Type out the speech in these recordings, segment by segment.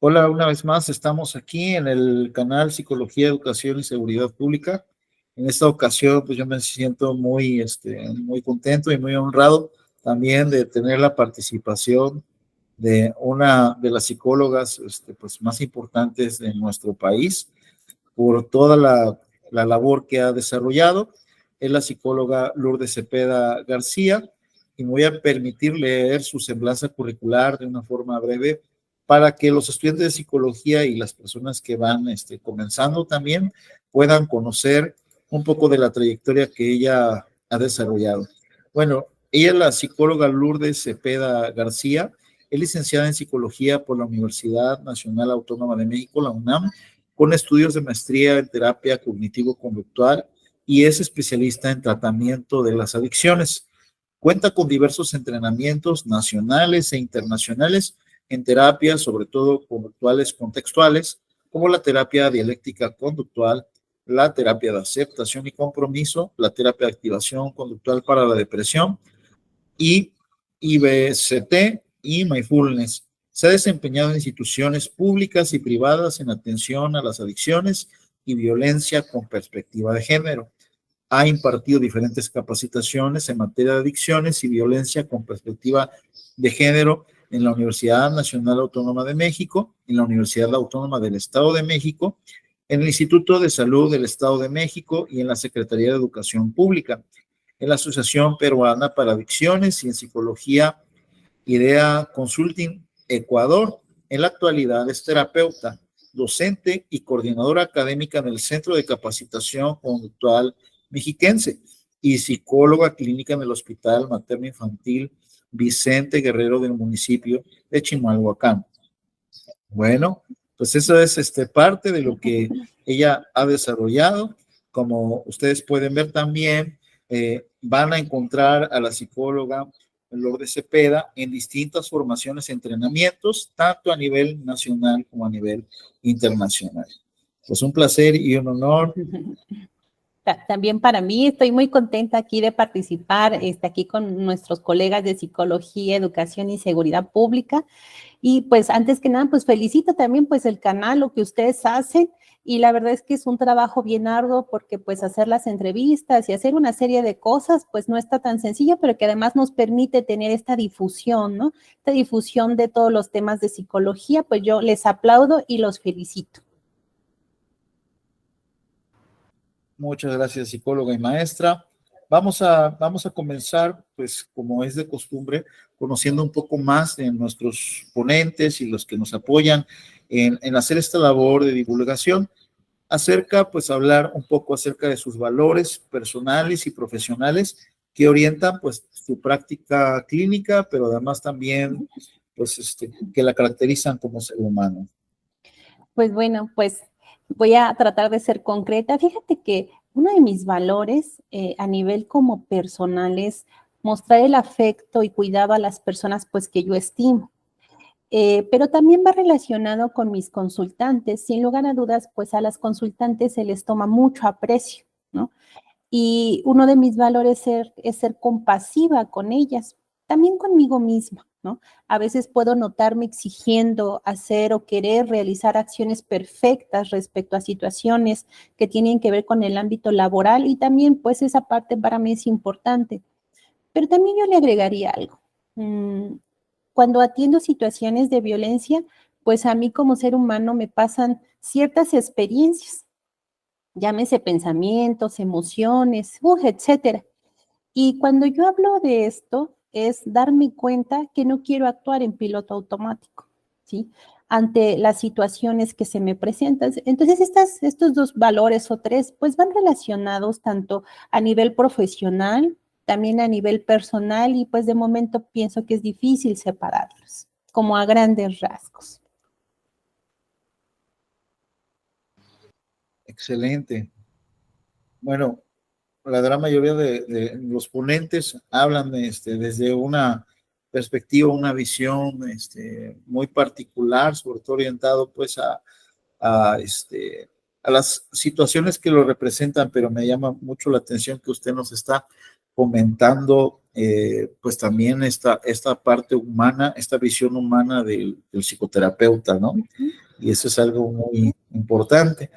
Hola, una vez más estamos aquí en el canal Psicología, Educación y Seguridad Pública. En esta ocasión, pues yo me siento muy contento y muy honrado también de tener la participación de una de las psicólogas pues más importantes de nuestro país por toda la labor que ha desarrollado. Es la psicóloga Lourdes Cepeda García y me voy a permitir leer su semblanza curricular de una forma breve para que los estudiantes de psicología y las personas que van comenzando también puedan conocer un poco de la trayectoria que ella ha desarrollado. Bueno, ella es la psicóloga Lourdes Cepeda García, es licenciada en psicología por la Universidad Nacional Autónoma de México, la UNAM, con estudios de maestría en terapia cognitivo-conductual y es especialista en tratamiento de las adicciones. Cuenta con diversos entrenamientos nacionales e internacionales en terapias, sobre todo conductuales contextuales, como la terapia dialéctica conductual, la terapia de aceptación y compromiso, la terapia de activación conductual para la depresión y IBCT y Mindfulness. Se ha desempeñado en instituciones públicas y privadas en atención a las adicciones y violencia con perspectiva de género. Ha impartido diferentes capacitaciones en materia de adicciones y violencia con perspectiva de género en la Universidad Nacional Autónoma de México, en la Universidad Autónoma del Estado de México, en el Instituto de Salud del Estado de México y en la Secretaría de Educación Pública, en la Asociación Peruana para Adicciones y en Psicología IDEA Consulting Ecuador. En la actualidad es terapeuta, docente y coordinadora académica en el Centro de Capacitación Conductual Mexiquense y psicóloga clínica en el Hospital Materno Infantil Vicente Guerrero del municipio de Chimalhuacán. Bueno, pues eso es parte de lo que ella ha desarrollado. Como ustedes pueden ver también, van a encontrar a la psicóloga Lourdes Cepeda en distintas formaciones y entrenamientos, tanto a nivel nacional como a nivel internacional. Pues un placer y un honor. También para mí, estoy muy contenta aquí de participar aquí con nuestros colegas de Psicología, Educación y Seguridad Pública. Y pues antes que nada, pues felicito también pues el canal, lo que ustedes hacen. Y la verdad es que es un trabajo bien arduo porque pues hacer las entrevistas y hacer una serie de cosas pues no está tan sencillo, pero que además nos permite tener esta difusión, ¿no? Esta difusión de todos los temas de psicología, pues yo les aplaudo y los felicito. Muchas gracias, psicóloga y maestra. Vamos a comenzar, pues como es de costumbre, conociendo un poco más de nuestros ponentes y los que nos apoyan en hacer esta labor de divulgación hablar un poco acerca de sus valores personales y profesionales que orientan pues su práctica clínica, pero además también pues que la caracterizan como ser humano. Pues bueno, pues voy a tratar de ser concreta. Fíjate que uno de mis valores a nivel como personal es mostrar el afecto y cuidado a las personas pues que yo estimo. Pero también va relacionado con mis consultantes. Sin lugar a dudas, pues a las consultantes se les toma mucho aprecio, ¿no? Y uno de mis valores es ser compasiva con ellas, también conmigo misma, ¿no? A veces puedo notarme exigiendo hacer o querer realizar acciones perfectas respecto a situaciones que tienen que ver con el ámbito laboral y también pues esa parte para mí es importante. Pero también yo le agregaría algo. Cuando atiendo situaciones de violencia, pues a mí como ser humano me pasan ciertas experiencias, llámese pensamientos, emociones, etcétera. Y cuando yo hablo de esto, es darme cuenta que no quiero actuar en piloto automático, ¿sí? Ante las situaciones que se me presentan. Entonces, estos dos valores o tres, pues van relacionados tanto a nivel profesional, también a nivel personal, y pues de momento pienso que es difícil separarlos, como a grandes rasgos. Excelente. Bueno, la gran mayoría de los ponentes hablan desde una perspectiva, una visión muy particular, sobre todo orientado pues a, a las situaciones que lo representan, pero me llama mucho la atención que usted nos está comentando pues también esta parte humana, esta visión humana del psicoterapeuta, ¿no? Y eso es algo muy importante.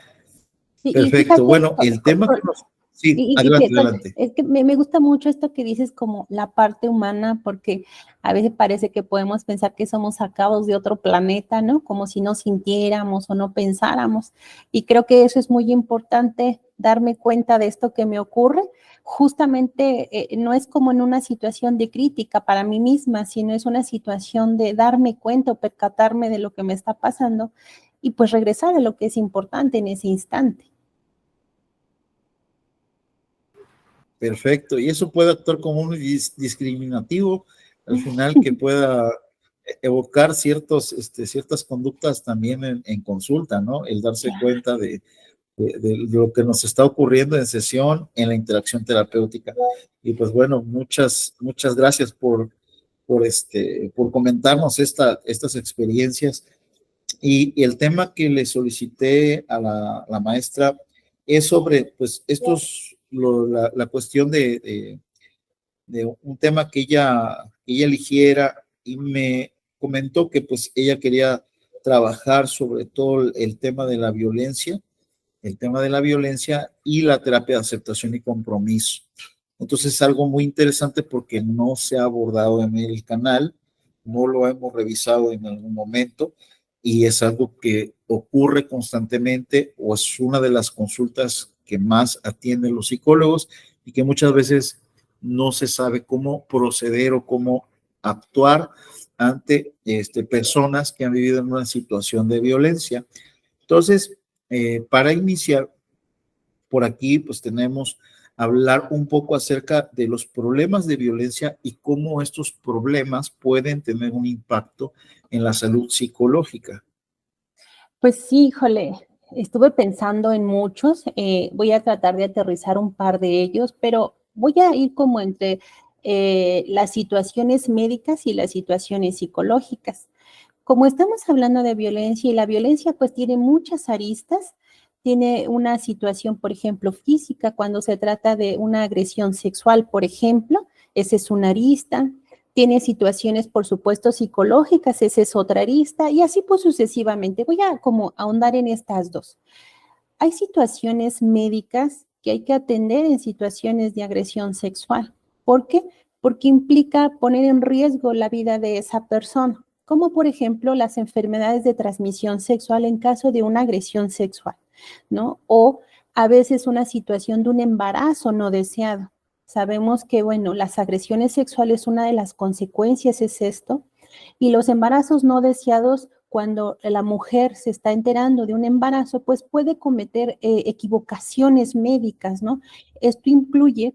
Y Perfecto. fíjate, Bueno, el tema que nos... Sí, adelante, adelante. es que me gusta mucho esto que dices como la parte humana, porque a veces parece que podemos pensar que somos sacados de otro planeta, ¿no? Como si no sintiéramos o no pensáramos. Y creo que eso es muy importante, darme cuenta de esto que me ocurre. Justamente no es como en una situación de crítica para mí misma, sino es una situación de darme cuenta o percatarme de lo que me está pasando y pues regresar a lo que es importante en ese instante. Perfecto. Y eso puede actuar como un discriminativo, al final, que pueda evocar ciertas conductas también en consulta, ¿no? El darse cuenta de lo que nos está ocurriendo en sesión, en la interacción terapéutica. Y pues bueno, muchas gracias por comentarnos estas experiencias. Y el tema que le solicité a la maestra es sobre, pues, la cuestión de un tema que ella eligiera, y me comentó que pues ella quería trabajar sobre todo el tema de la violencia y la terapia de aceptación y compromiso. Entonces es algo muy interesante porque no se ha abordado en el canal, no lo hemos revisado en algún momento, y es algo que ocurre constantemente, o es una de las consultas que más atienden los psicólogos, y que muchas veces no se sabe cómo proceder o cómo actuar ante personas que han vivido en una situación de violencia. Entonces, para iniciar, por aquí pues tenemos hablar un poco acerca de los problemas de violencia y cómo estos problemas pueden tener un impacto en la salud psicológica. Pues sí, híjole, estuve pensando en muchos, voy a tratar de aterrizar un par de ellos, pero voy a ir como entre las situaciones médicas y las situaciones psicológicas. Como estamos hablando de violencia y la violencia pues tiene muchas aristas, tiene una situación, por ejemplo, física, cuando se trata de una agresión sexual, por ejemplo, esa es una arista. Tiene situaciones, por supuesto, psicológicas, esa es otra arista, y así pues sucesivamente. Voy a como ahondar en estas dos. Hay situaciones médicas que hay que atender en situaciones de agresión sexual. ¿Por qué? Porque implica poner en riesgo la vida de esa persona, como por ejemplo las enfermedades de transmisión sexual en caso de una agresión sexual, ¿no? O a veces una situación de un embarazo no deseado. Sabemos que, bueno, las agresiones sexuales, una de las consecuencias es esto, y los embarazos no deseados, cuando la mujer se está enterando de un embarazo, pues puede cometer equivocaciones médicas, ¿no? Esto incluye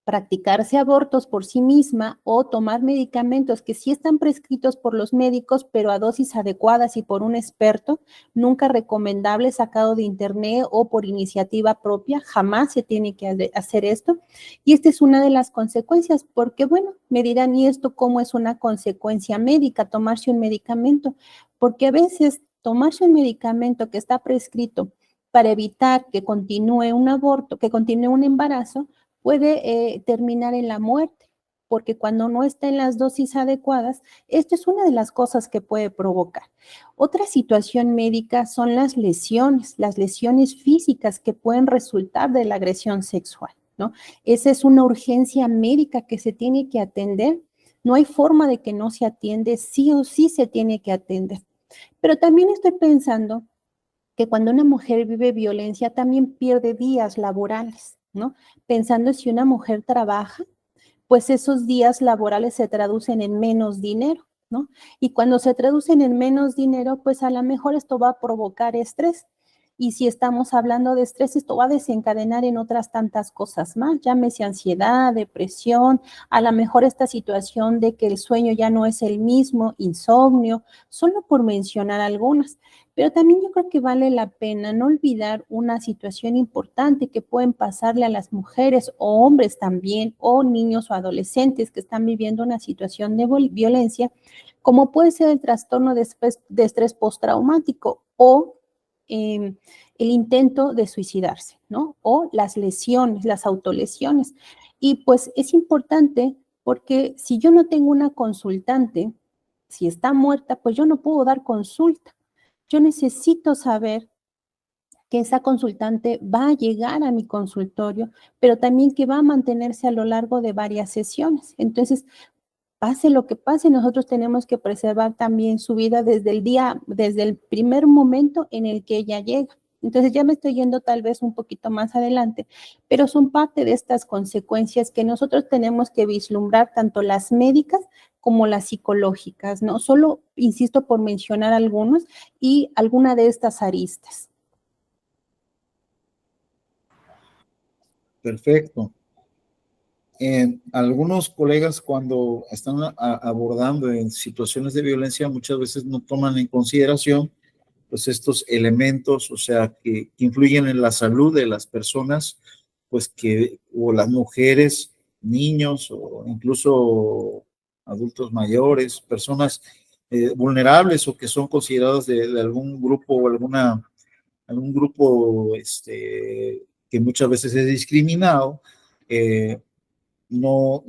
practicarse abortos por sí misma o tomar medicamentos que sí están prescritos por los médicos, pero a dosis adecuadas y por un experto, nunca recomendable, sacado de internet o por iniciativa propia, jamás se tiene que hacer esto. Y esta es una de las consecuencias, porque bueno, me dirán, ¿y esto cómo es una consecuencia médica, tomarse un medicamento? Porque a veces tomarse un medicamento que está prescrito para evitar que continúe un aborto, que continúe un embarazo, puede terminar en la muerte, porque cuando no está en las dosis adecuadas, esto es una de las cosas que puede provocar. Otra situación médica son las lesiones físicas que pueden resultar de la agresión sexual, ¿no? Esa es una urgencia médica que se tiene que atender. No hay forma de que no se atiende, sí o sí se tiene que atender. Pero también estoy pensando que cuando una mujer vive violencia también pierde días laborales, ¿no? Pensando si una mujer trabaja, pues esos días laborales se traducen en menos dinero, ¿no? Y cuando se traducen en menos dinero, pues a lo mejor esto va a provocar estrés. Y si estamos hablando de estrés, esto va a desencadenar en otras tantas cosas más, llámese ansiedad, depresión, a lo mejor esta situación de que el sueño ya no es el mismo, insomnio, solo por mencionar algunas. Pero también yo creo que vale la pena no olvidar una situación importante que pueden pasarle a las mujeres o hombres también, o niños o adolescentes que están viviendo una situación de violencia, como puede ser el trastorno de estrés postraumático o el intento de suicidarse, ¿no? O las lesiones, las autolesiones. Y pues es importante porque si yo no tengo una consultante, si está muerta, pues yo no puedo dar consulta. Yo necesito saber que esa consultante va a llegar a mi consultorio, pero también que va a mantenerse a lo largo de varias sesiones. Entonces, pase lo que pase, nosotros tenemos que preservar también su vida desde el primer momento en el que ella llega. Entonces ya me estoy yendo tal vez un poquito más adelante, pero son parte de estas consecuencias que nosotros tenemos que vislumbrar, tanto las médicas como las psicológicas, ¿no? Solo, insisto, por mencionar algunos y alguna de estas aristas. Perfecto. Algunos colegas cuando están abordando en situaciones de violencia muchas veces no toman en consideración pues estos elementos, o sea, que influyen en la salud de las personas, pues que, o las mujeres, niños, o incluso adultos mayores, personas vulnerables o que son consideradas de algún grupo o algún grupo que muchas veces es discriminado, eh, no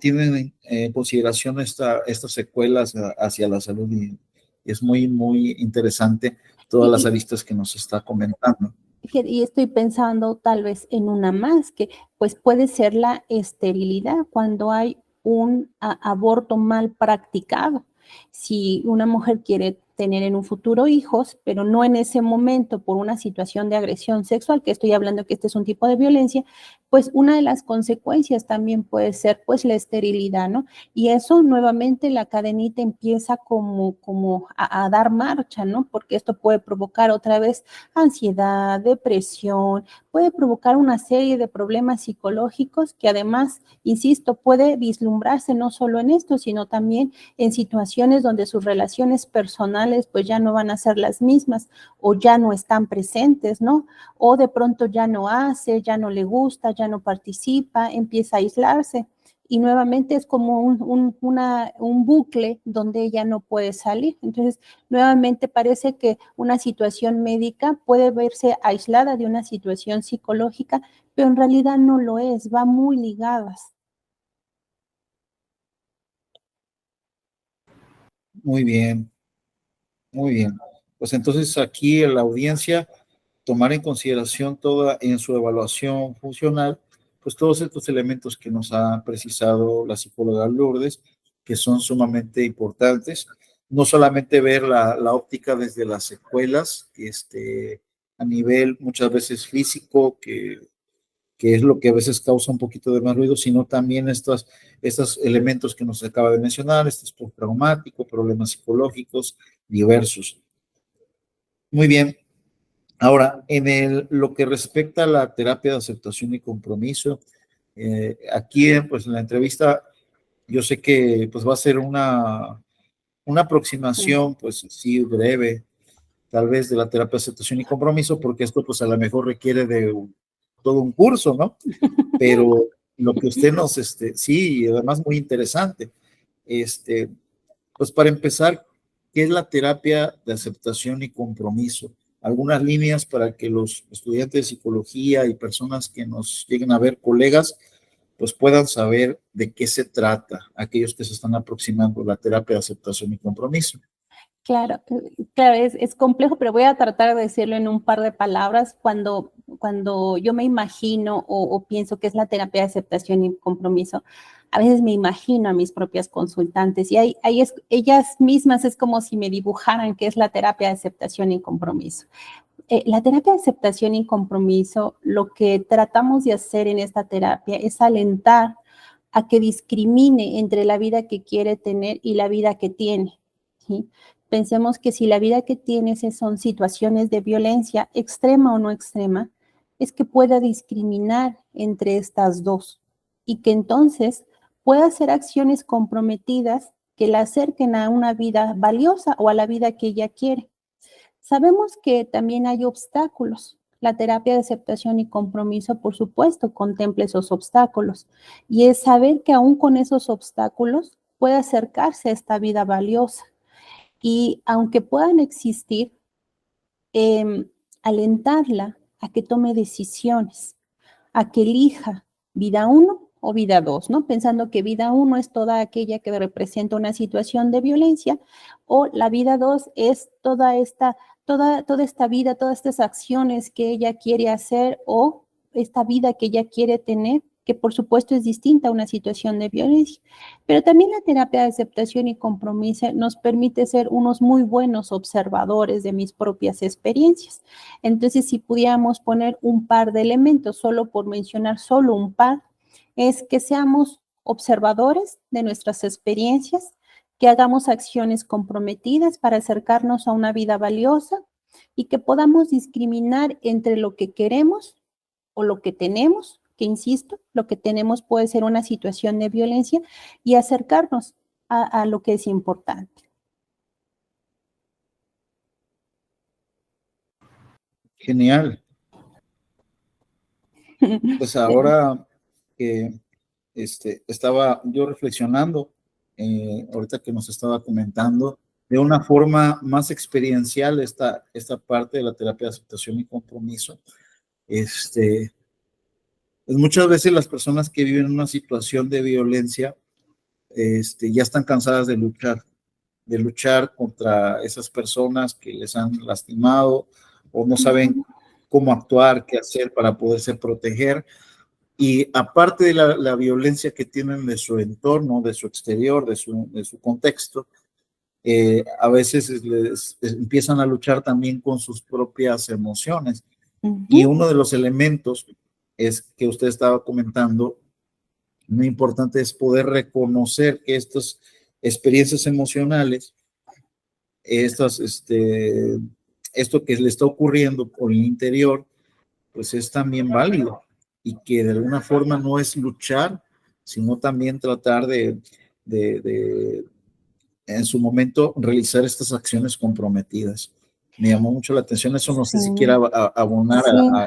tienen en consideración estas secuelas hacia la salud y es muy, muy interesante todas las Y, aristas que nos está comentando. y estoy pensando tal vez en una más, que pues puede ser la esterilidad cuando hay un aborto mal practicado. Si una mujer quiere tener en un futuro hijos, pero no en ese momento por una situación de agresión sexual, que estoy hablando que este es un tipo de violencia, pues una de las consecuencias también puede ser pues la esterilidad, ¿no? Y eso nuevamente la cadenita empieza como a dar marcha, ¿no? Porque esto puede provocar otra vez ansiedad, depresión, puede provocar una serie de problemas psicológicos que además, insisto, puede vislumbrarse no solo en esto, sino también en situaciones donde sus relaciones personales pues ya no van a ser las mismas o ya no están presentes, ¿no? O de pronto ya no hace, ya no le gusta, ya no participa, empieza a aislarse. Y nuevamente es como un bucle donde ella no puede salir. Entonces, nuevamente parece que una situación médica puede verse aislada de una situación psicológica, pero en realidad no lo es, va muy ligadas. Muy bien, muy bien. Pues entonces aquí en la audiencia tomar en consideración toda en su evaluación funcional, pues todos estos elementos que nos ha precisado la psicóloga Lourdes, que son sumamente importantes, no solamente ver la óptica desde las secuelas, a nivel muchas veces físico, que es lo que a veces causa un poquito de más ruido, sino también estos elementos que nos acaba de mencionar, este postraumático, problemas psicológicos diversos. Muy bien, ahora, lo que respecta a la terapia de aceptación y compromiso, aquí pues en la entrevista yo sé que pues va a ser una aproximación pues sí breve, tal vez de la terapia de aceptación y compromiso, porque esto pues a lo mejor requiere de todo un curso, ¿no? Pero lo que usted sí, y además muy interesante, este, pues para empezar, ¿qué es la terapia de aceptación y compromiso? Algunas líneas para que los estudiantes de psicología y personas que nos lleguen a ver, colegas, pues puedan saber de qué se trata, aquellos que se están aproximando a la terapia de aceptación y compromiso. Claro, claro, es complejo, pero voy a tratar de decirlo en un par de palabras. Cuando yo me imagino o pienso que es la terapia de aceptación y compromiso, a veces me imagino a mis propias consultantes y ellas mismas es como si me dibujaran qué es la terapia de aceptación y compromiso. La terapia de aceptación y compromiso, lo que tratamos de hacer en esta terapia es alentar a que discrimine entre la vida que quiere tener y la vida que tiene, ¿sí? Pensemos que si la vida que tienes son situaciones de violencia extrema o no extrema, es que pueda discriminar entre estas dos y que entonces pueda hacer acciones comprometidas que la acerquen a una vida valiosa o a la vida que ella quiere. Sabemos que también hay obstáculos. La terapia de aceptación y compromiso, por supuesto, contempla esos obstáculos y es saber que aún con esos obstáculos puede acercarse a esta vida valiosa. Y aunque puedan existir, alentarla a que tome decisiones, a que elija vida 1 o vida 2, ¿no? Pensando que vida 1 es toda aquella que representa una situación de violencia, o la vida 2 es toda esta vida, todas estas acciones que ella quiere hacer, o esta vida que ella quiere tener, que por supuesto es distinta a una situación de violencia. Pero también la terapia de aceptación y compromiso nos permite ser unos muy buenos observadores de mis propias experiencias. Entonces, si pudiéramos poner un par de elementos, solo por mencionar solo un par, es que seamos observadores de nuestras experiencias, que hagamos acciones comprometidas para acercarnos a una vida valiosa y que podamos discriminar entre lo que queremos o lo que tenemos, que insisto, lo que tenemos puede ser una situación de violencia, y acercarnos a lo que es importante. Genial. Pues ahora que estaba yo reflexionando, ahorita que nos estaba comentando, de una forma más experiencial esta parte de la terapia de aceptación y compromiso. Pues muchas veces las personas que viven una situación de violencia ya están cansadas de luchar contra esas personas que les han lastimado o no saben cómo actuar, qué hacer para poderse proteger. Y aparte de la violencia que tienen de su entorno, de su exterior, de su contexto, a veces empiezan a luchar también con sus propias emociones. Y uno de los elementos es que usted estaba comentando, muy importante, es poder reconocer que estas experiencias emocionales, esto que le está ocurriendo por el interior, pues es también válido, y que de alguna forma no es luchar, sino también tratar de en su momento realizar estas acciones comprometidas. Me llamó mucho la atención eso, no sé si quiera abonar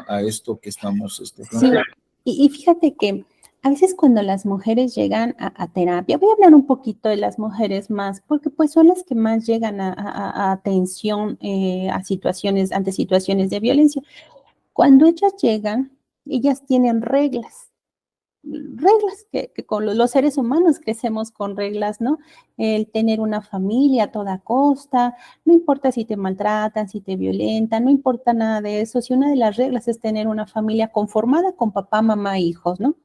a esto que estamos planteando. Y fíjate que a veces cuando las mujeres llegan a terapia, voy a hablar un poquito de las mujeres más, porque pues son las que más llegan a atención ante situaciones de violencia. Cuando ellas llegan, ellas tienen reglas que con los seres humanos crecemos con reglas, ¿no? El tener una familia a toda costa, no importa si te maltratan, si te violentan, no importa nada de eso, si una de las reglas es tener una familia conformada con papá, mamá, hijos, ¿no?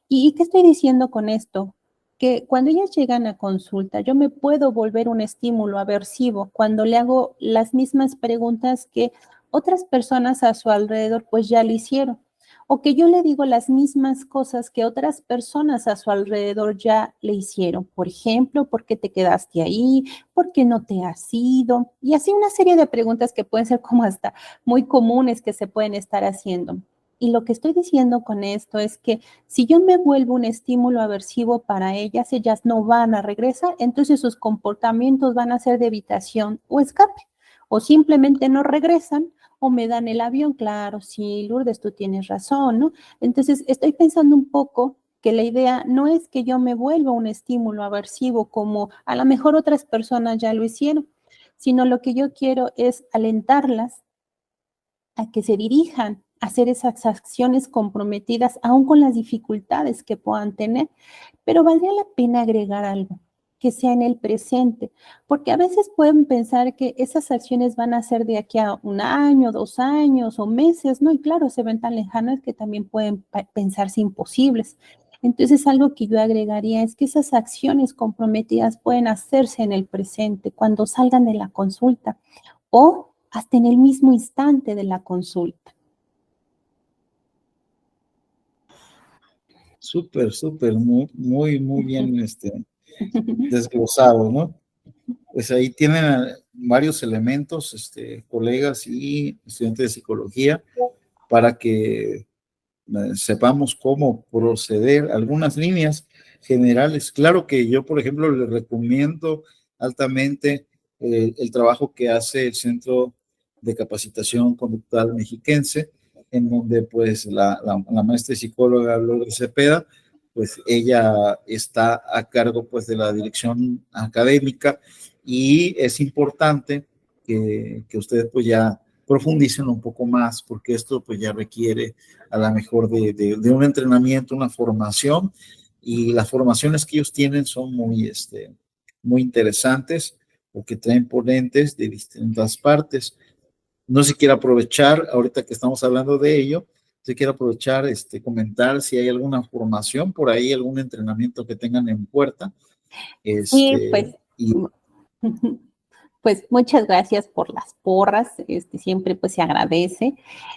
¿Y qué estoy diciendo con esto? Que cuando ellas llegan a consulta, yo me puedo volver un estímulo aversivo cuando le hago las mismas preguntas que otras personas a su alrededor pues ya le hicieron, o que yo le digo las mismas cosas que otras personas a su alrededor ya le hicieron. Por ejemplo, ¿por qué te quedaste ahí? ¿Por qué no te has ido? Y así una serie de preguntas que pueden ser como hasta muy comunes que se pueden estar haciendo. Y lo que estoy diciendo con esto es que si yo me vuelvo un estímulo aversivo para ellas no van a regresar, entonces sus comportamientos van a ser de evitación o escape, o simplemente no regresan o me dan el avión. Claro, sí, Lourdes, tú tienes razón, ¿no? Entonces estoy pensando un poco que la idea no es que yo me vuelva un estímulo aversivo como a lo mejor otras personas ya lo hicieron, sino lo que yo quiero es alentarlas a que se dirijan a hacer esas acciones comprometidas, aún con las dificultades que puedan tener. Pero valdría la pena agregar algo, que sea en el presente, porque a veces pueden pensar que esas acciones van a ser de aquí a 1 año, 2 años o meses, ¿no? Y claro, se ven tan lejanas que también pueden pensarse imposibles. Entonces, algo que yo agregaría es que esas acciones comprometidas pueden hacerse en el presente, cuando salgan de la consulta, o hasta en el mismo instante de la consulta. Súper, muy bien desglosado, ¿no? Pues ahí tienen varios elementos, colegas y estudiantes de psicología, para que sepamos cómo proceder. Algunas líneas generales. Claro que yo, por ejemplo, le recomiendo altamente el trabajo que hace el Centro de Capacitación Conductual Mexiquense, en donde pues la maestra y psicóloga Lourdes Cepeda, pues ella está a cargo pues de la dirección académica, y es importante que usted pues ya profundicen un poco más, porque esto pues ya requiere a lo mejor de un entrenamiento, una formación, y las formaciones que ellos tienen son muy interesantes, porque traen ponentes de distintas partes. No sé si quiere aprovechar, ahorita que estamos hablando de ello, si quiere aprovechar, comentar si hay alguna formación por ahí, algún entrenamiento que tengan en puerta. Sí, pues, Y pues muchas gracias por las porras, siempre pues se agradece.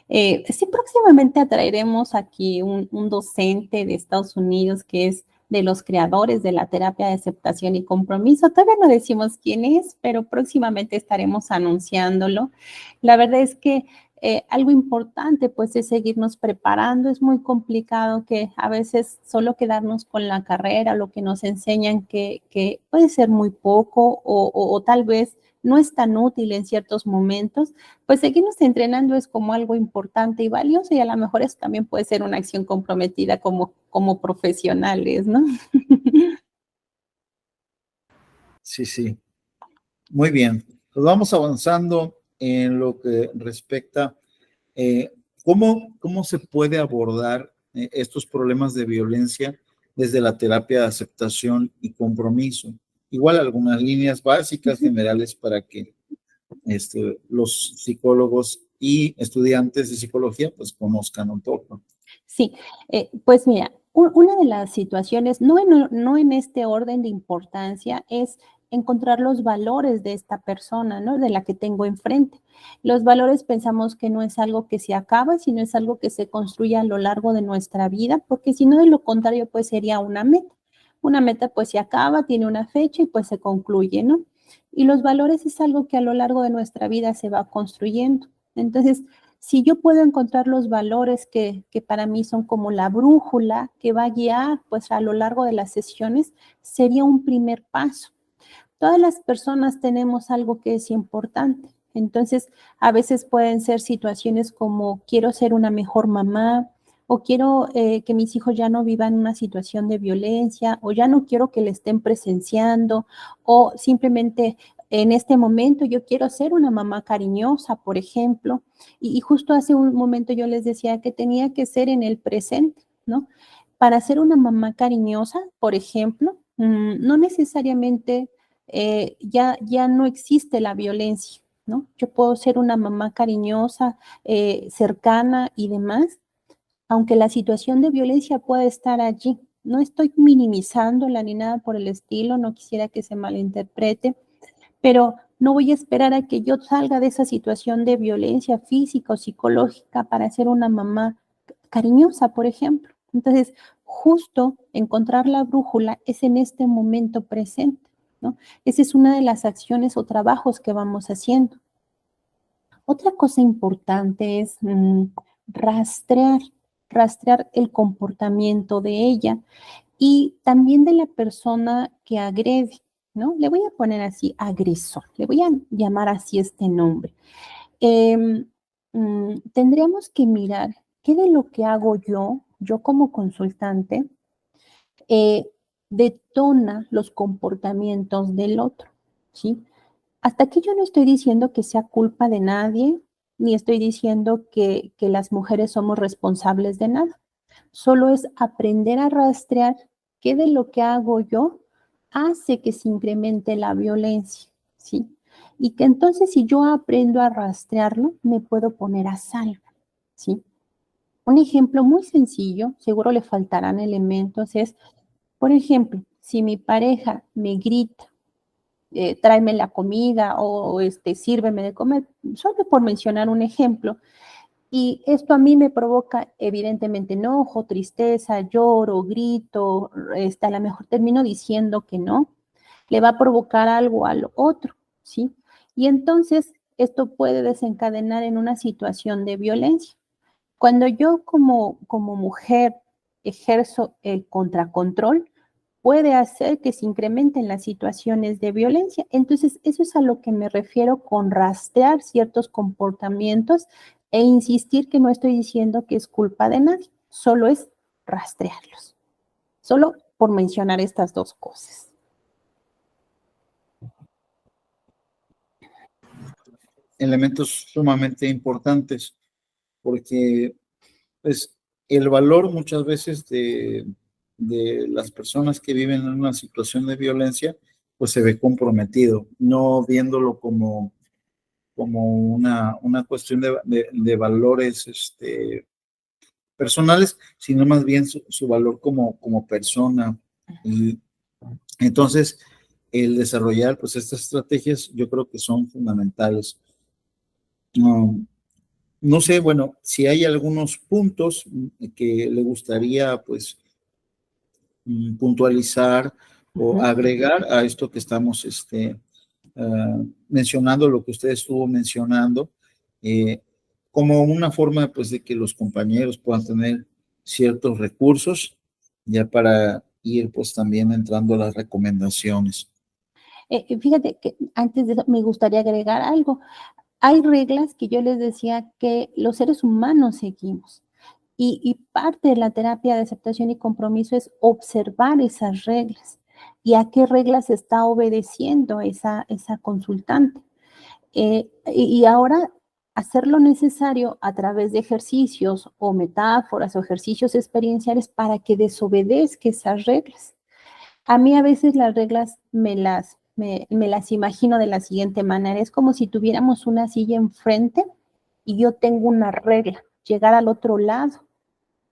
Sí, próximamente atraeremos aquí un docente de Estados Unidos que es de los creadores de la terapia de aceptación y compromiso. Todavía no decimos quién es, pero próximamente estaremos anunciándolo. La verdad es que algo importante pues es seguirnos preparando. Es muy complicado que a veces solo quedarnos con la carrera, lo que nos enseñan que puede ser muy poco o tal vez no es tan útil en ciertos momentos, pues seguirnos entrenando es como algo importante y valioso, y a lo mejor eso también puede ser una acción comprometida como profesionales, ¿no? sí, sí, muy bien. Pues vamos avanzando en lo que respecta, eh, ¿cómo se puede abordar estos problemas de violencia desde la terapia de aceptación y compromiso? Igual algunas líneas básicas generales para que los psicólogos y estudiantes de psicología pues conozcan un poco. Sí, pues mira, una de las situaciones, no en este orden de importancia, es encontrar los valores de esta persona, ¿no? De la que tengo enfrente. Los valores pensamos que no es algo que se acaba, sino es algo que se construye a lo largo de nuestra vida, porque si no, de lo contrario, pues sería una meta. Una meta pues se acaba, tiene una fecha y pues se concluye, ¿no? Y los valores es algo que a lo largo de nuestra vida se va construyendo. Entonces, si yo puedo encontrar los valores que para mí son como la brújula que va a guiar pues a lo largo de las sesiones, sería un primer paso. Todas las personas tenemos algo que es importante. Entonces, a veces pueden ser situaciones como quiero ser una mejor mamá, o quiero que mis hijos ya no vivan una situación de violencia, o ya no quiero que le estén presenciando, o simplemente en este momento yo quiero ser una mamá cariñosa, por ejemplo. Y justo hace un momento yo les decía que tenía que ser en el presente, ¿no? Para ser una mamá cariñosa, por ejemplo, no necesariamente ya no existe la violencia, ¿no? Yo puedo ser una mamá cariñosa, cercana y demás, aunque la situación de violencia pueda estar allí. No estoy minimizándola ni nada por el estilo, no quisiera que se malinterprete, pero no voy a esperar a que yo salga de esa situación de violencia física o psicológica para ser una mamá cariñosa, por ejemplo. Entonces, justo encontrar la brújula es en este momento presente, ¿no? Esa es una de las acciones o trabajos que vamos haciendo. Otra cosa importante es rastrear, rastrear el comportamiento de ella y también de la persona que agrede, ¿no? Le voy a poner así, agresor, le voy a llamar así este nombre. Em, Tendríamos que mirar qué de lo que hago yo como consultante, eh, detona los comportamientos del otro, ¿sí? Hasta aquí yo no estoy diciendo que sea culpa de nadie, ni estoy diciendo que las mujeres somos responsables de nada. Solo es aprender a rastrear qué de lo que hago yo hace que se incremente la violencia, ¿sí? Y que entonces si yo aprendo a rastrearlo, me puedo poner a salvo, ¿sí? Un ejemplo muy sencillo, seguro le faltarán elementos, es, por ejemplo, si mi pareja me grita, tráeme la comida o sírveme de comer, solo por mencionar un ejemplo, y esto a mí me provoca evidentemente enojo, tristeza, lloro, grito, a lo mejor termino diciendo que no, le va a provocar algo al otro, ¿sí? Y entonces esto puede desencadenar en una situación de violencia. Cuando yo como mujer ejerzo el contracontrol, puede hacer que se incrementen las situaciones de violencia. Entonces, eso es a lo que me refiero con rastrear ciertos comportamientos e insistir que no estoy diciendo que es culpa de nadie, solo es rastrearlos. Solo por mencionar estas dos cosas. elementos sumamente importantes, porque pues, el valor muchas veces de las personas que viven en una situación de violencia, pues se ve comprometido, no viéndolo como una cuestión de valores personales, sino más bien su valor como persona. Y entonces, el desarrollar pues estas estrategias yo creo que son fundamentales. Um, no sé, bueno, si hay algunos puntos que le gustaría pues puntualizar o agregar a esto que estamos mencionando, lo que usted estuvo mencionando, eh, como una forma pues de que los compañeros puedan tener ciertos recursos ya para ir pues también entrando a las recomendaciones. Fíjate que antes de eso me gustaría agregar algo. Hay reglas que yo les decía que los seres humanos seguimos. Y parte de la terapia de aceptación y compromiso es observar esas reglas y a qué reglas está obedeciendo esa consultante. Y ahora hacer lo necesario a través de ejercicios o metáforas o ejercicios experienciales para que desobedezca esas reglas. A mí a veces las reglas me las imagino de la siguiente manera. Es como si tuviéramos una silla enfrente y yo tengo una regla, llegar al otro lado,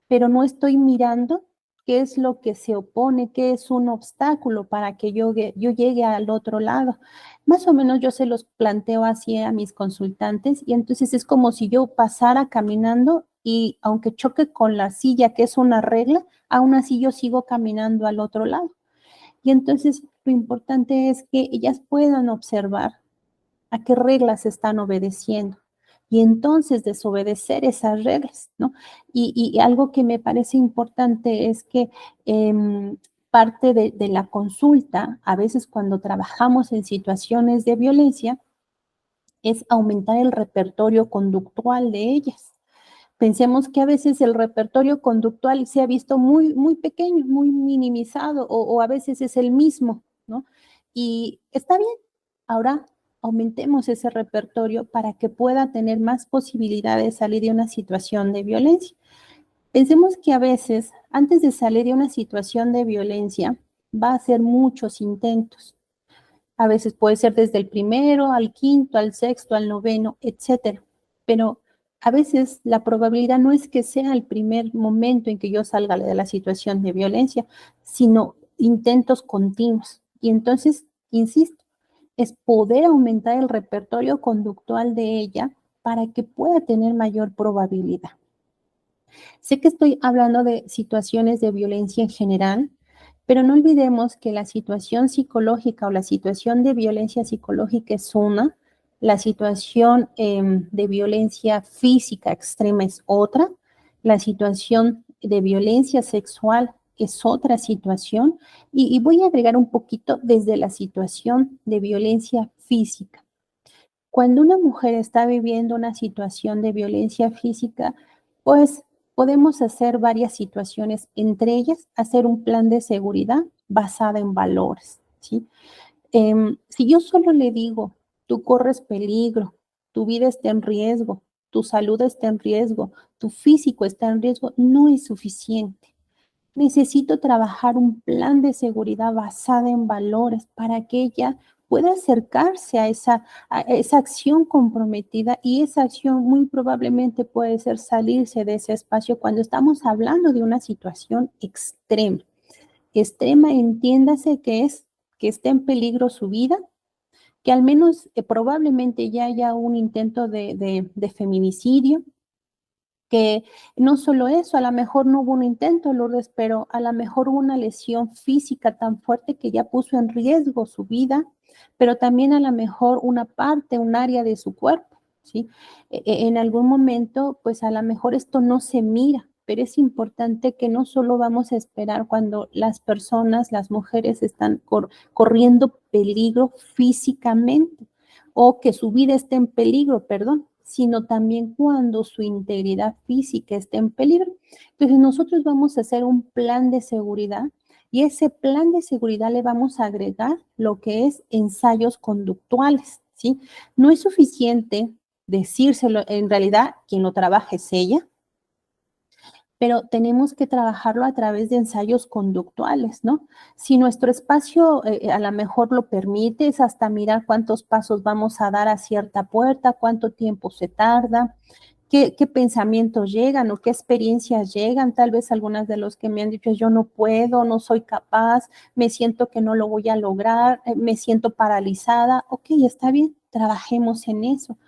pero no estoy mirando qué es lo que se opone, qué es un obstáculo para que yo llegue al otro lado. Más o menos yo se los planteo así a mis consultantes y entonces es como si yo pasara caminando y aunque choque con la silla, que es una regla, aún así yo sigo caminando al otro lado. Y entonces lo importante es que ellas puedan observar a qué reglas están obedeciendo y entonces desobedecer esas reglas, ¿no? Y algo que me parece importante es que parte de la consulta, a veces cuando trabajamos en situaciones de violencia, es aumentar el repertorio conductual de ellas. Pensemos que a veces el repertorio conductual se ha visto muy pequeño, muy minimizado o a veces es el mismo, ¿no? Y está bien, ahora aumentemos ese repertorio para que pueda tener más posibilidades de salir de una situación de violencia. Pensemos que a veces, antes de salir de una situación de violencia, va a hacer muchos intentos. A veces puede ser desde el primero al quinto, al sexto, al noveno, etcétera. Pero a veces la probabilidad no es que sea el primer momento en que yo salga de la situación de violencia, sino intentos continuos. Y entonces, insisto, es poder aumentar el repertorio conductual de ella para que pueda tener mayor probabilidad. Sé que estoy hablando de situaciones de violencia en general, pero no olvidemos que la situación psicológica o la situación de violencia psicológica es una, la situación de violencia física extrema es otra, la situación de violencia sexual es otra situación, y voy a agregar un poquito desde la situación de violencia física. Cuando una mujer está viviendo una situación de violencia física, pues podemos hacer varias situaciones, entre ellas hacer un plan de seguridad basada en valores, ¿sí? Si yo solo le digo, tú corres peligro, tu vida está en riesgo, tu salud está en riesgo, tu físico está en riesgo, no es suficiente. Necesito trabajar un plan de seguridad basada en valores para que ella pueda acercarse a esa acción comprometida y esa acción muy probablemente puede ser salirse de ese espacio cuando estamos hablando de una situación extrema. Extrema, entiéndase que es que esté en peligro su vida, que al menos probablemente ya haya un intento de feminicidio, que no solo eso, a lo mejor no hubo un intento, Lourdes, pero a lo mejor hubo una lesión física tan fuerte que ya puso en riesgo su vida, pero también a lo mejor una parte, un área de su cuerpo, ¿sí? En algún momento, pues a lo mejor esto no se mira, pero es importante que no solo vamos a esperar cuando las personas, las mujeres están corriendo peligro físicamente o que su vida esté en peligro, perdón, sino también cuando su integridad física esté en peligro. Entonces nosotros vamos a hacer un plan de seguridad y ese plan de seguridad le vamos a agregar lo que es ensayos conductuales, ¿sí? No es suficiente decírselo. En realidad, quien lo trabaja es ella, pero tenemos que trabajarlo a través de ensayos conductuales, ¿no? Si nuestro espacio a lo mejor lo permite, es hasta mirar cuántos pasos vamos a dar a cierta puerta, cuánto tiempo se tarda, qué pensamientos llegan o qué experiencias llegan. Tal vez algunas de los que me han dicho, yo no puedo, no soy capaz, me siento que no lo voy a lograr, me siento paralizada. Ok, está bien, trabajemos en eso.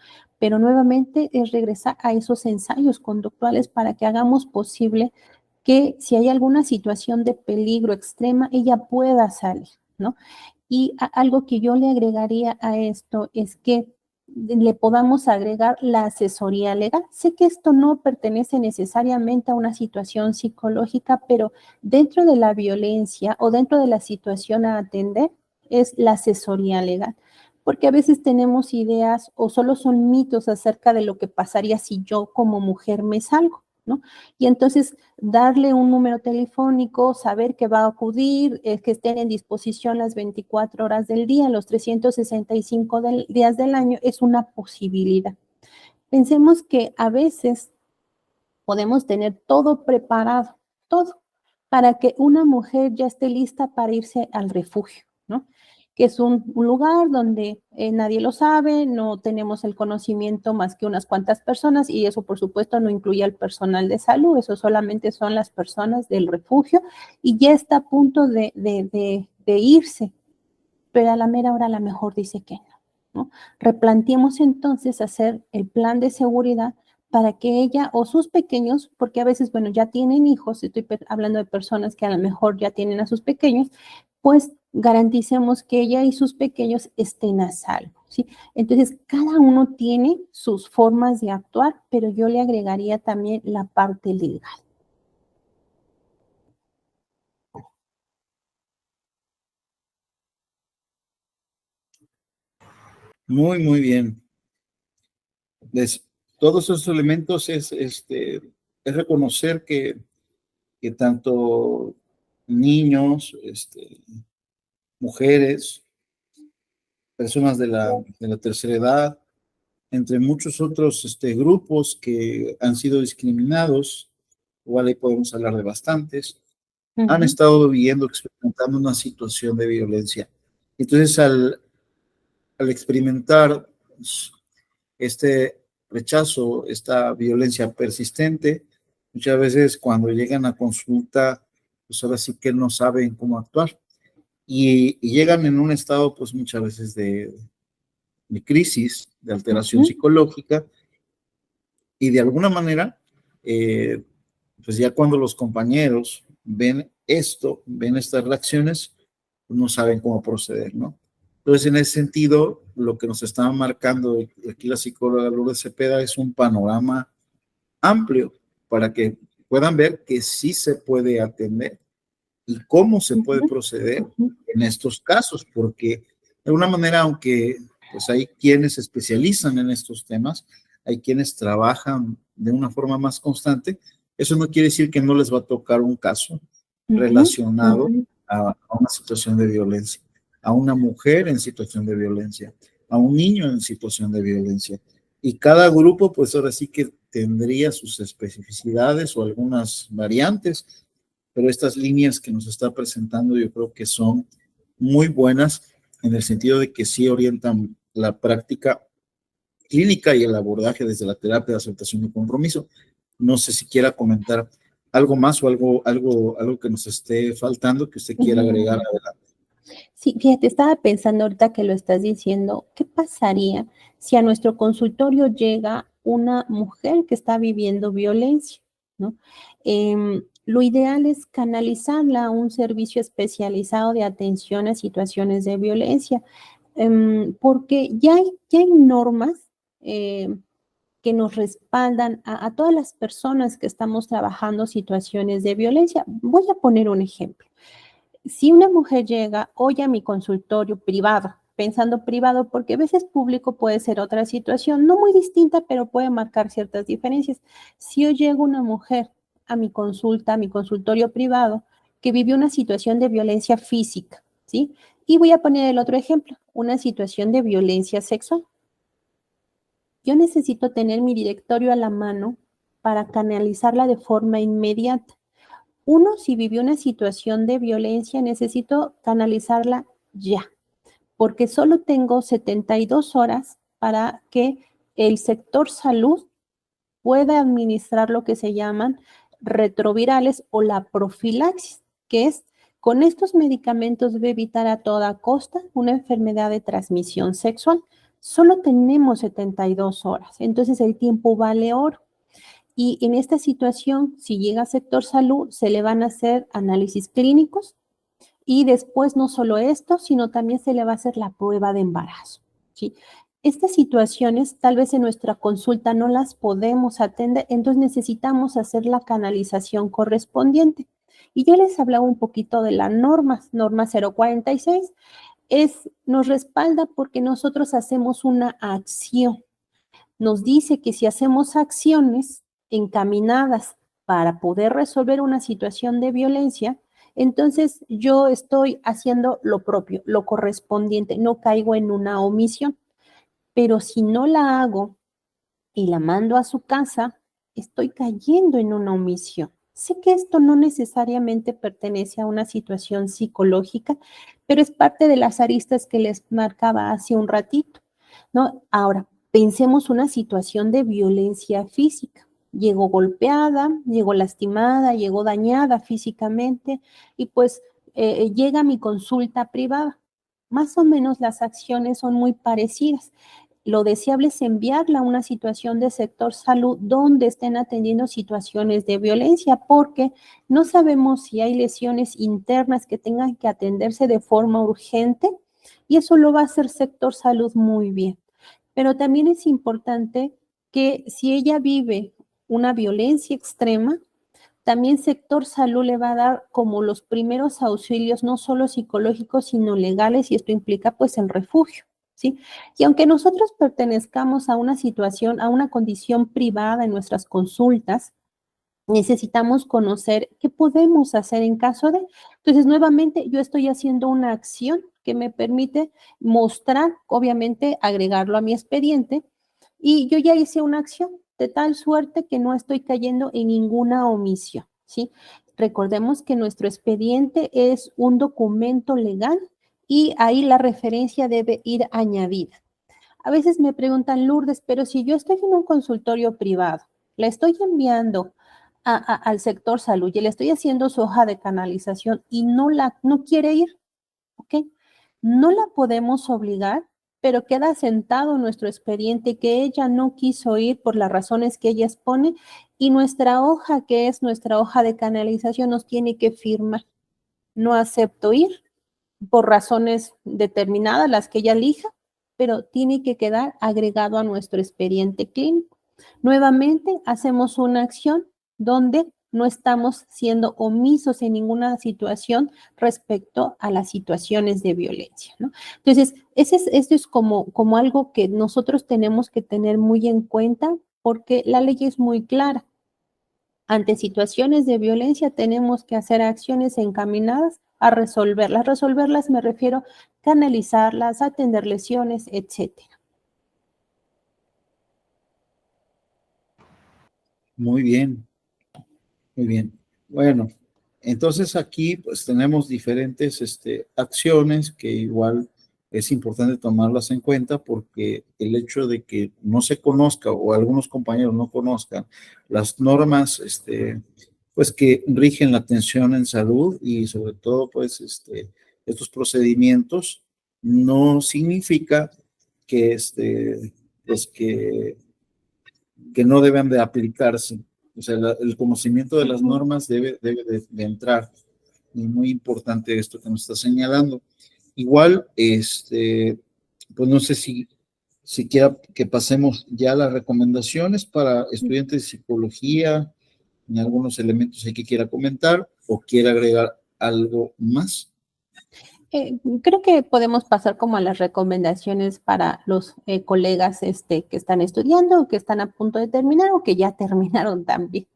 Pero nuevamente es regresar a esos ensayos conductuales para que hagamos posible que si hay alguna situación de peligro extrema, ella pueda salir, ¿no? Y algo que yo le agregaría a esto es que le podamos agregar la asesoría legal. Sé que esto no pertenece necesariamente a una situación psicológica, pero dentro de la violencia o dentro de la situación a atender es la asesoría legal. Porque a veces tenemos ideas o solo son mitos acerca de lo que pasaría si yo como mujer me salgo, ¿no? Y entonces darle un número telefónico, saber que va a acudir, que estén en disposición las 24 horas del día, los 365 días del año, es una posibilidad. Pensemos que a veces podemos tener todo preparado, todo, para que una mujer ya esté lista para irse al refugio, ¿no? Que es un lugar donde nadie lo sabe, no tenemos el conocimiento más que unas cuantas personas y eso por supuesto no incluye al personal de salud, eso solamente son las personas del refugio y ya está a punto de irse, pero a la mera hora a lo mejor dice que no, ¿no? Replanteemos entonces hacer el plan de seguridad para que ella o sus pequeños, porque a veces, bueno, ya tienen hijos, estoy hablando de personas que a lo mejor ya tienen a sus pequeños, pues garanticemos que ella y sus pequeños estén a salvo, ¿sí? Entonces, cada uno tiene sus formas de actuar, pero yo le agregaría también la parte legal. Muy, muy bien. Les, todos esos elementos es reconocer que tanto niños, mujeres, personas de la tercera edad, entre muchos otros grupos que han sido discriminados, igual ahí podemos hablar de bastantes, han estado viviendo, experimentando una situación de violencia. Entonces, al experimentar este rechazo, esta violencia persistente, muchas veces cuando llegan a consulta, pues ahora sí que no saben cómo actuar y llegan en un estado, pues muchas veces de crisis, de alteración psicológica y de alguna manera, pues ya cuando los compañeros ven esto, ven estas reacciones, pues no saben cómo proceder, ¿no? Entonces, en ese sentido, lo que nos estaba marcando aquí la psicóloga Lourdes Cepeda es un panorama amplio para que puedan ver que sí se puede atender y cómo se puede proceder en estos casos, porque de alguna manera, aunque pues hay quienes se especializan en estos temas, hay quienes trabajan de una forma más constante, eso no quiere decir que no les va a tocar un caso relacionado a una situación de violencia, a una mujer en situación de violencia, a un niño en situación de violencia. Y cada grupo, pues ahora sí que tendría sus especificidades o algunas variantes, pero estas líneas que nos está presentando yo creo que son muy buenas en el sentido de que sí orientan la práctica clínica y el abordaje desde la terapia de aceptación y compromiso. No sé si quiera comentar algo más o algo que nos esté faltando que usted quiera agregar. Sí, fíjate, estaba pensando ahorita que lo estás diciendo, ¿qué pasaría si a nuestro consultorio llega una mujer que está viviendo violencia, ¿no? Lo ideal es canalizarla a un servicio especializado de atención a situaciones de violencia, porque ya hay normas que nos respaldan a todas las personas que estamos trabajando situaciones de violencia. Voy a poner un ejemplo. Si una mujer llega hoy a mi consultorio privado, pensando privado, porque a veces público puede ser otra situación, no muy distinta, pero puede marcar ciertas diferencias. Si hoy llega una mujer a mi consulta, a mi consultorio privado, que vivió una situación de violencia física, ¿sí? Y voy a poner el otro ejemplo, una situación de violencia sexual. yo necesito tener mi directorio a la mano para canalizarla de forma inmediata. Uno, si vivió una situación de violencia, necesito canalizarla ya, porque solo tengo 72 horas para que el sector salud pueda administrar lo que se llaman retrovirales o la profilaxis, que es con estos medicamentos debe evitar a toda costa una enfermedad de transmisión sexual. Solo tenemos 72 horas, entonces el tiempo vale oro. Y en esta situación, si llega a sector salud, se le van a hacer análisis clínicos y después no solo esto, sino también se le va a hacer la prueba de embarazo, ¿sí? Estas situaciones tal vez en nuestra consulta no las podemos atender, entonces necesitamos hacer la canalización correspondiente. Y yo les hablaba un poquito de la norma 046, nos respalda porque nosotros hacemos una acción. Nos dice que si hacemos acciones encaminadas para poder resolver una situación de violencia, entonces yo estoy haciendo lo propio, lo correspondiente, no caigo en una omisión. Pero si no la hago y la mando a su casa, estoy cayendo en una omisión. Sé que esto no necesariamente pertenece a una situación psicológica, pero es parte de las aristas que les marcaba hace un ratito, ¿no? Ahora, pensemos una situación de violencia física. Llegó golpeada, llegó lastimada, llegó dañada físicamente y pues llega a mi consulta privada. Más o menos las acciones son muy parecidas. Lo deseable es enviarla a una situación de sector salud donde estén atendiendo situaciones de violencia, porque no sabemos si hay lesiones internas que tengan que atenderse de forma urgente y eso lo va a hacer sector salud muy bien. Pero también es importante que si ella vive una violencia extrema, también sector salud le va a dar como los primeros auxilios, no solo psicológicos, sino legales, y esto implica pues el refugio, ¿sí? Y aunque nosotros pertenezcamos a una situación, a una condición privada en nuestras consultas, necesitamos conocer qué podemos hacer en caso de. Entonces, nuevamente, yo estoy haciendo una acción que me permite mostrar, obviamente, agregarlo a mi expediente, y yo ya hice una acción de tal suerte que no estoy cayendo en ninguna omisión, ¿sí? Recordemos que nuestro expediente es un documento legal y ahí la referencia debe ir añadida. A veces me preguntan, Lourdes, pero si yo estoy en un consultorio privado, la estoy enviando al sector salud y le estoy haciendo su hoja de canalización y no quiere ir, ¿ok? No la podemos obligar, pero queda sentado en nuestro expediente que ella no quiso ir por las razones que ella expone y nuestra hoja, que es nuestra hoja de canalización, nos tiene que firmar. No acepto ir por razones determinadas, las que ella elija, pero tiene que quedar agregado a nuestro expediente clínico. Nuevamente, hacemos una acción donde no estamos siendo omisos en ninguna situación respecto a las situaciones de violencia, ¿no? Entonces, esto es como algo que nosotros tenemos que tener muy en cuenta porque la ley es muy clara. Ante situaciones de violencia tenemos que hacer acciones encaminadas a resolverlas. Resolverlas me refiero a canalizarlas, atender lesiones, etcétera. Muy bien, muy bien. Bueno, entonces aquí pues tenemos diferentes acciones que igual es importante tomarlas en cuenta porque el hecho de que no se conozca o algunos compañeros no conozcan las normas pues que rigen la atención en salud y sobre todo pues estos procedimientos no significa que pues que no deben de aplicarse. O sea, el conocimiento de las normas debe de entrar. Y muy importante esto que nos está señalando. Igual, pues no sé si quiera que pasemos ya a las recomendaciones para estudiantes de psicología, en algunos elementos hay que quiera comentar o quiera agregar algo más. Creo que podemos pasar como a las recomendaciones para los colegas que están estudiando o que están a punto de terminar o que ya terminaron también.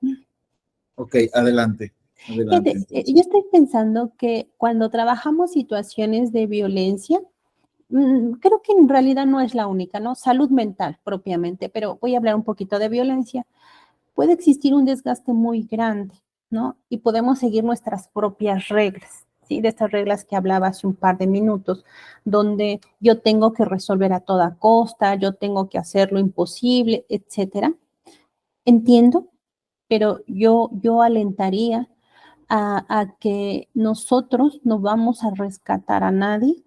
Ok, adelante. Fíjate, yo estoy pensando que cuando trabajamos situaciones de violencia, Creo que en realidad no es la única, ¿no? Salud mental propiamente, pero voy a hablar un poquito de violencia. Puede existir un desgaste muy grande, ¿no? Y podemos seguir nuestras propias reglas, ¿sí? De estas reglas que hablaba hace un par de minutos, donde yo tengo que resolver a toda costa, yo tengo que hacer lo imposible, etcétera. Entiendo, pero yo alentaría a que nosotros no vamos a rescatar a nadie.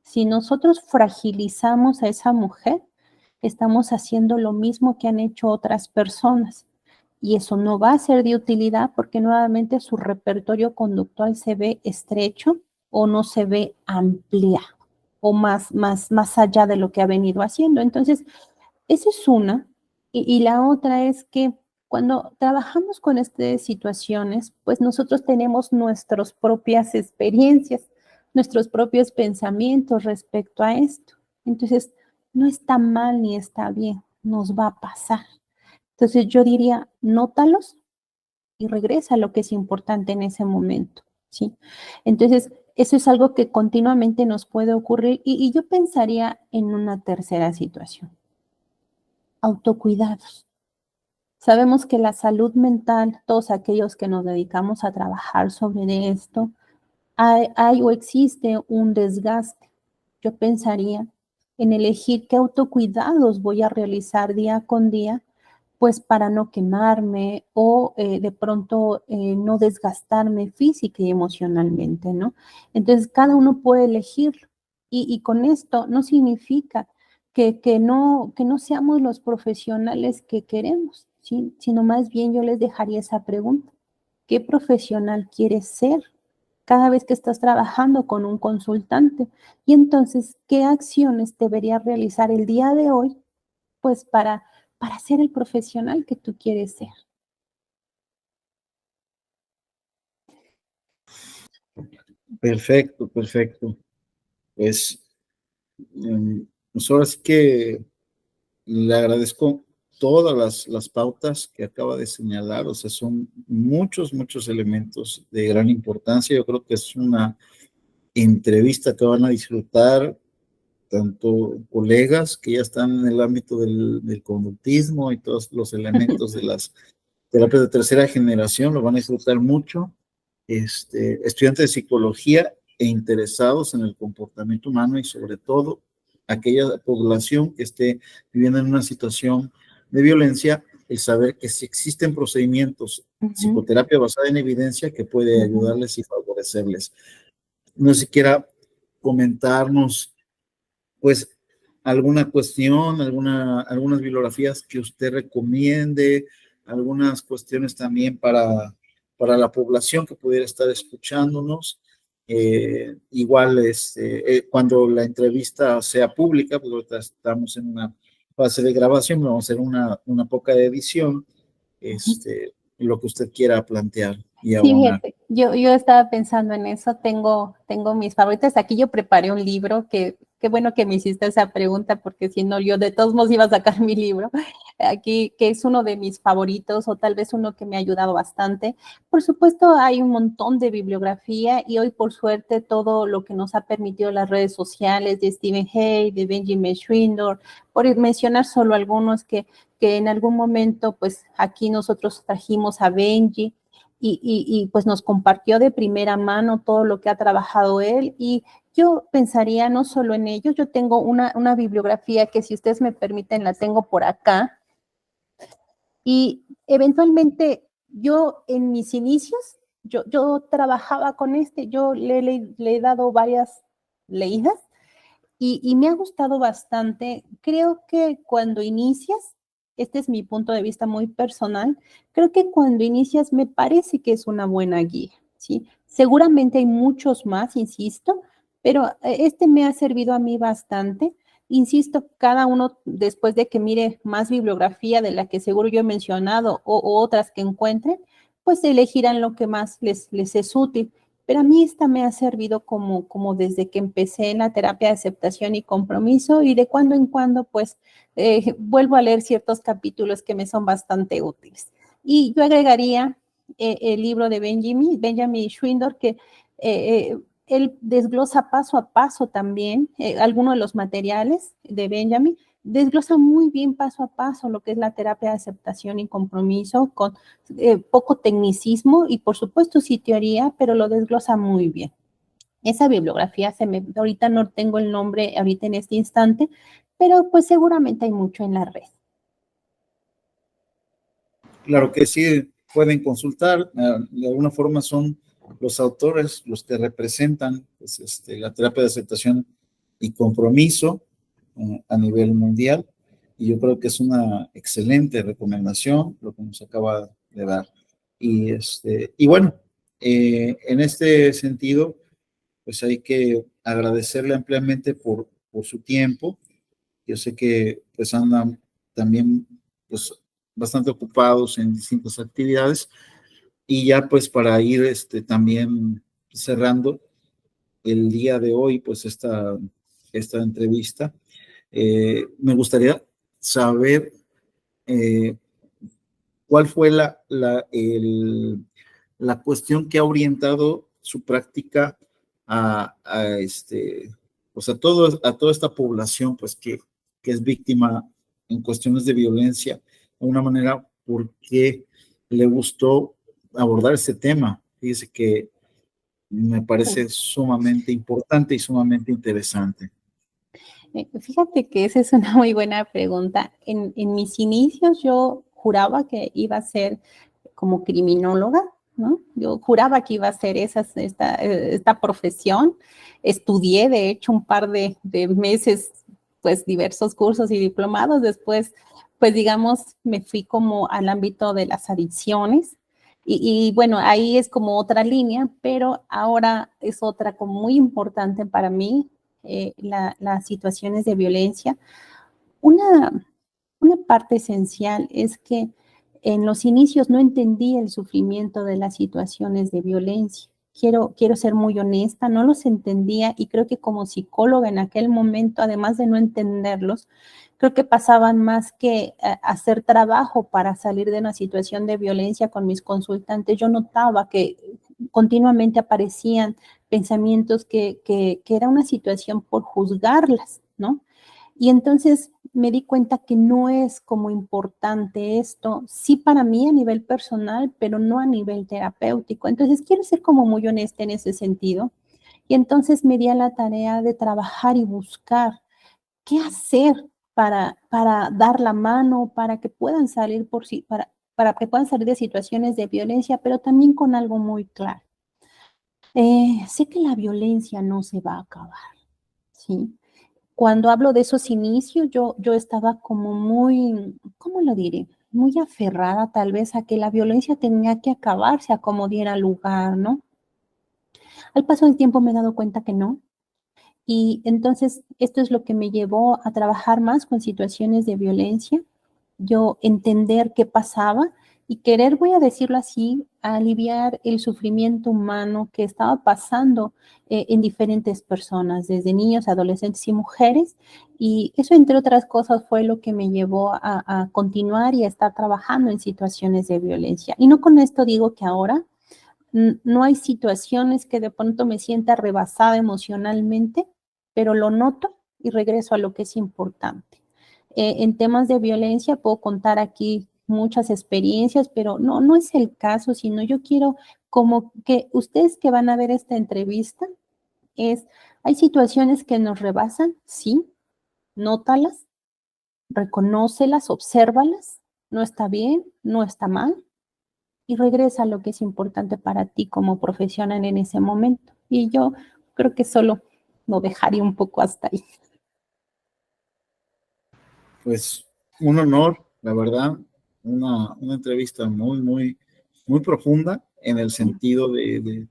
Si nosotros fragilizamos a esa mujer, estamos haciendo lo mismo que han hecho otras personas. Y eso no va a ser de utilidad porque nuevamente su repertorio conductual se ve estrecho o no se ve ampliado o más allá de lo que ha venido haciendo. Entonces, esa es una. Y la otra es que cuando trabajamos con estas situaciones, pues nosotros tenemos nuestras propias experiencias, nuestros propios pensamientos respecto a esto. Entonces, no está mal ni está bien, nos va a pasar. Entonces, yo diría, nótalos y regresa a lo que es importante en ese momento, ¿sí? Entonces, eso es algo que continuamente nos puede ocurrir y yo pensaría en una tercera situación, autocuidados. Sabemos que la salud mental, todos aquellos que nos dedicamos a trabajar sobre esto, hay o existe un desgaste. Yo pensaría en elegir qué autocuidados voy a realizar día con día, pues para no quemarme o de pronto no desgastarme física y emocionalmente, ¿no? Entonces, cada uno puede elegirlo. Y con esto no significa que no seamos los profesionales que queremos, ¿sí? Sino más bien yo les dejaría esa pregunta. ¿Qué profesional quieres ser cada vez que estás trabajando con un consultante? Y entonces, ¿qué acciones deberías realizar el día de hoy, pues para ser el profesional que tú quieres ser? Perfecto, perfecto. Pues, pues ahora sí que le agradezco todas las pautas que acaba de señalar, o sea, son muchos, muchos elementos de gran importancia. Yo creo que es una entrevista que van a disfrutar tanto colegas que ya están en el ámbito del conductismo y todos los elementos de las terapias de tercera generación, lo van a disfrutar mucho, estudiantes de psicología e interesados en el comportamiento humano y sobre todo aquella población que esté viviendo en una situación de violencia, el saber que si existen procedimientos, psicoterapia basada en evidencia que puede ayudarles y favorecerles. No sé si quiera comentarnos, pues, alguna cuestión, algunas bibliografías que usted recomiende, algunas cuestiones también para la población que pudiera estar escuchándonos. Igual, cuando la entrevista sea pública, pues ahorita estamos en una fase de grabación, vamos a hacer una poca de edición, lo que usted quiera plantear y Sí, abonar. fíjate, yo estaba pensando en eso, tengo mis favoritas. Aquí yo preparé un libro qué bueno que me hiciste esa pregunta, porque si no, yo de todos modos iba a sacar mi libro. Aquí, que es uno de mis favoritos, o tal vez uno que me ha ayudado bastante. Por supuesto, hay un montón de bibliografía, y hoy, por suerte, todo lo que nos ha permitido las redes sociales de Stephen Hay, de Benjamin Schwindler, por mencionar solo algunos que en algún momento, pues aquí nosotros trajimos a Benji, pues nos compartió de primera mano todo lo que ha trabajado él, y yo pensaría no solo en ellos. Yo tengo una bibliografía que, si ustedes me permiten, la tengo por acá, y eventualmente yo en mis inicios, yo trabajaba con yo le he dado varias leídas y me ha gustado bastante. Creo que cuando inicias, este es mi punto de vista muy personal, creo que cuando inicias me parece que es una buena guía, ¿sí? Seguramente hay muchos más, insisto, pero este me ha servido a mí bastante. Insisto, cada uno, después de que mire más bibliografía de la que seguro yo he mencionado o otras que encuentren, pues elegirán lo que más les es útil. Pero a mí esta me ha servido como desde que empecé en la terapia de aceptación y compromiso, y de cuando en cuando pues vuelvo a leer ciertos capítulos que me son bastante útiles. Y yo agregaría el libro de Benjamin Schwindler, que él desglosa paso a paso también algunos de los materiales de Benjamin, desglosa muy bien paso a paso lo que es la terapia de aceptación y compromiso, con poco tecnicismo y por supuesto sí teoría, pero lo desglosa muy bien. Esa bibliografía, ahorita no tengo el nombre ahorita en este instante, pero pues seguramente hay mucho en la red. Claro que sí, pueden consultar, de alguna forma son los autores los que representan pues, la terapia de aceptación y compromiso a nivel mundial, y yo creo que es una excelente recomendación lo que nos acaba de dar. Y bueno, en este sentido, pues hay que agradecerle ampliamente por su tiempo. Yo sé que pues andan también pues bastante ocupados en distintas actividades, y ya pues para ir también cerrando el día de hoy pues esta entrevista, me gustaría saber eh, cuál fue la cuestión que ha orientado su práctica pues a toda esta población pues que es víctima en cuestiones de violencia, de una manera, ¿por qué le gustó abordar este tema? Fíjese que me parece sumamente importante y sumamente interesante. Fíjate que esa es una muy buena pregunta. En mis inicios yo juraba que iba a ser como criminóloga, ¿no? Yo juraba que iba a ser esta profesión. Estudié, de hecho, un par de meses, pues diversos cursos y diplomados. Después, pues digamos, me fui como al ámbito de las adicciones. Y bueno, ahí es como otra línea, pero ahora es otra como muy importante para mí, las situaciones de violencia. Una, una parte esencial es que en los inicios no entendí el sufrimiento de las situaciones de violencia. Quiero ser muy honesta, no los entendía y creo que como psicóloga en aquel momento, además de no entenderlos, creo que pasaban más que hacer trabajo para salir de una situación de violencia con mis consultantes. Yo notaba que continuamente aparecían pensamientos que era una situación por juzgarlas, ¿no? Y entonces me di cuenta que no es como importante esto, sí para mí a nivel personal, pero no a nivel terapéutico. Entonces quiero ser como muy honesta en ese sentido. Y entonces me di a la tarea de trabajar y buscar qué hacer para dar la mano, para que puedan salir para que puedan salir de situaciones de violencia, pero también con algo muy claro. Sé que la violencia no se va a acabar, ¿sí? Cuando hablo de esos inicios, yo estaba como muy, ¿cómo lo diré? Muy aferrada tal vez a que la violencia tenía que acabarse a como diera lugar, ¿no? Al paso del tiempo me he dado cuenta que no. Y entonces esto es lo que me llevó a trabajar más con situaciones de violencia, yo entender qué pasaba y querer, voy a decirlo así, aliviar el sufrimiento humano que estaba pasando en diferentes personas, desde niños, adolescentes y mujeres. Y eso, entre otras cosas, fue lo que me llevó a continuar y a estar trabajando en situaciones de violencia. Y no con esto digo que ahora no hay situaciones que de pronto me sienta rebasada emocionalmente, pero lo noto y regreso a lo que es importante. En temas de violencia puedo contar aquí muchas experiencias, pero no es el caso, sino yo quiero como que ustedes que van a ver esta entrevista, hay situaciones que nos rebasan, sí, nótalas, reconócelas, obsérvalas, no está bien, no está mal, y regresa a lo que es importante para ti como profesional en ese momento. Y yo creo que solo lo dejaría un poco hasta ahí. Pues un honor, la verdad, una entrevista muy profunda en el sentido de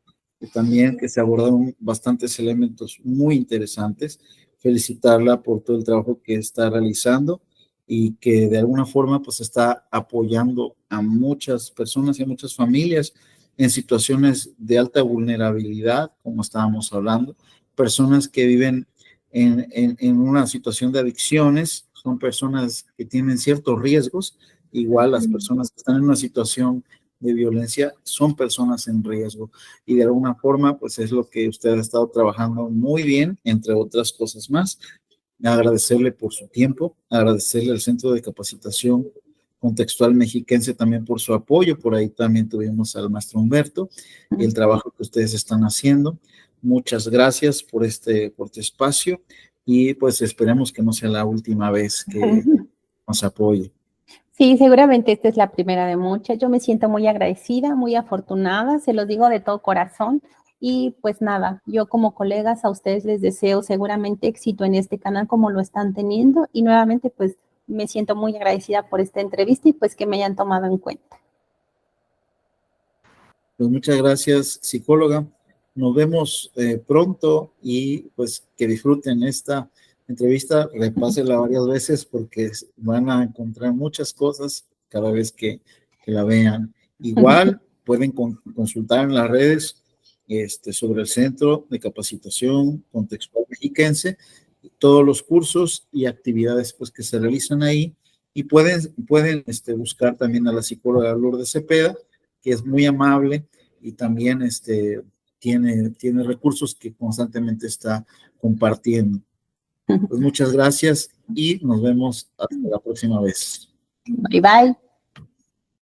también que se abordaron bastantes elementos muy interesantes. Felicitarla por todo el trabajo que está realizando y que de alguna forma pues está apoyando a muchas personas y a muchas familias en situaciones de alta vulnerabilidad, como estábamos hablando, personas que viven en una situación de adicciones, son personas que tienen ciertos riesgos, igual las personas que están en una situación de violencia son personas en riesgo y de alguna forma pues es lo que usted ha estado trabajando muy bien, entre otras cosas más. Agradecerle por su tiempo, agradecerle al Centro de Capacitación Contextual Mexiquense también por su apoyo, por ahí también tuvimos al maestro Humberto y el trabajo que ustedes están haciendo. Muchas gracias por este espacio y pues esperemos que no sea la última vez que nos apoye. Sí, seguramente esta es la primera de muchas. Yo me siento muy agradecida, muy afortunada, se lo digo de todo corazón. Y pues nada, yo como colegas a ustedes les deseo seguramente éxito en este canal como lo están teniendo. Y nuevamente pues me siento muy agradecida por esta entrevista y pues que me hayan tomado en cuenta. Pues muchas gracias, psicóloga. Nos vemos pronto y pues que disfruten esta entrevista, repásenla varias veces porque van a encontrar muchas cosas cada vez que la vean. Igual pueden consultar en las redes sobre el Centro de Capacitación Contextual Mexiquense, todos los cursos y actividades pues, que se realizan ahí y pueden buscar también a la psicóloga Lourdes Cepeda, que es muy amable y también tiene recursos que constantemente está compartiendo. Pues muchas gracias y nos vemos hasta la próxima vez. Bye bye.